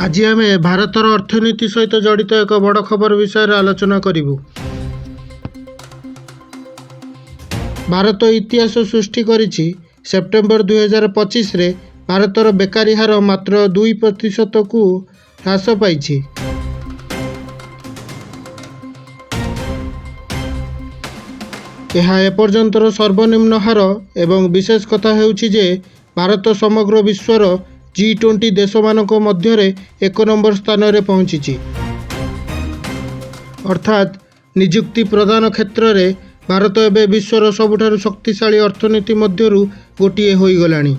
आज आम भारतर अर्थनीति सहित जड़ित एक बड़ खबर विषय आलोचना करूँ। भारत इतिहास सृष्टि करिछि। सेप्टेम्बर 2025 रे भारतर बेकारी हार मात्र 2% को ह्रास पाइछि। यह एपर्यंतर सर्वनिम्न हार एवं विशेष कथा हेउछि जे भारत समग्र विश्वर G20 देश मानक मध्यरे 1 नंबर स्थान रे पहुंची। अर्थात नियुक्ति प्रदान क्षेत्र रे भारत एवं विश्वर सबुठारु शक्तिशाली अर्थनीति मध्यरु गोटिए होई गलानी।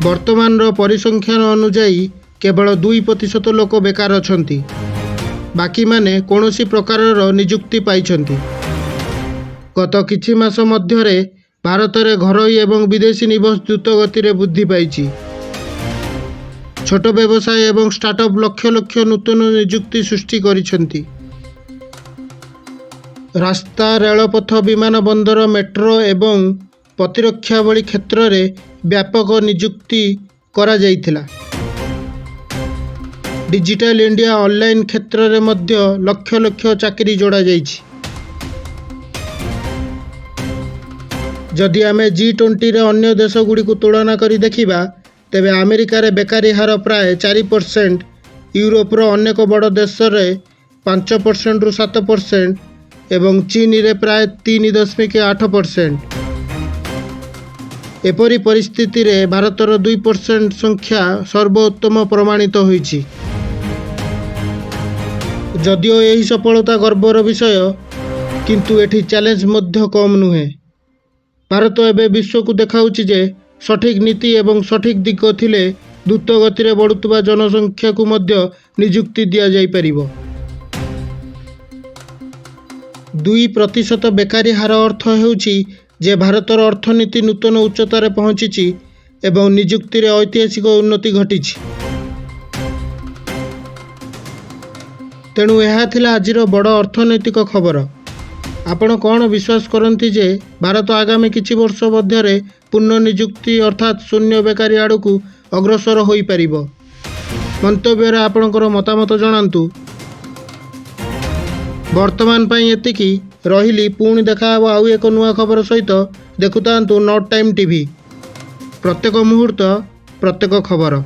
वर्तमान परिसंख्यान अनुजाई केवल 2% लोक बेकार अछंती। बाकी माने कोनोसी प्रकारर नियुक्ति पाइछंती। गत किछि मास मध्यरे भारत में घरोई एवं विदेशी निवेश द्रुत गति में वृद्धि पाई। छोट व्यवसाय एवं स्टार्टअप लक्ष लक्ष नूतन नियुक्ति सृष्टि करिसेंती। रास्ता, रेलपथ, विमान बंदर, मेट्रो एवं प्रतिरक्षा भली क्षेत्र में व्यापक नियुक्ति करा जाइथिला। डिजिटल इंडिया ऑनलाइन क्षेत्र में मध्य लक्ष लक्ष चाकरी जोड़ा जाइछि। जदि आम G20 रे अन्य देश गुड़ी को तुलना करी देखिबा तेबे अमेरिका रे बेकारी हार प्राय 4%, यूरोपर अनेक बड़ देश रे 5% रु 7% एवं चीन रे प्राय 3.8%। एपरी परिस्थिति रे भारतर 2% संख्या सर्वोत्तम प्रमाणित होईछि। जदिओ यही सफलता गर्वर विषय, किंतु एठी चैलेंज मध्य कम नुहे। भारत एवं विश्व को देखाउछि जे सठिक नीति एवं सठिक दिग थिले द्रुत गति में बढ़ुवा जनसंख्या को मध्य नियुक्ति दिया जाई परिबो। 2% बेकारी हार अर्थ हेउछि जे भारतर अर्थनीति नूतन उच्चतार पहुंची एवं नियुक्ति रे ऐतिहासिक उन्नति घटिछि। तेणु यह थिला आजिर बड़ अर्थनैतिक खबर। आपण कौन विश्वास करती जे भारत आगामी किछि वर्ष मध्य पूर्ण नियुक्ति अर्थात शून्य बेकारी आड़ को अग्रसर हो पारिबो? मंतव्य आपणकर मतामत जणांतु। वर्तमान पई एतिकी रहिली। पुणी देखा आउ एक नुआ खबर सहित देखुतांतु नॉट टाइम टीवी। प्रत्येक मुहूर्त प्रत्येक खबर।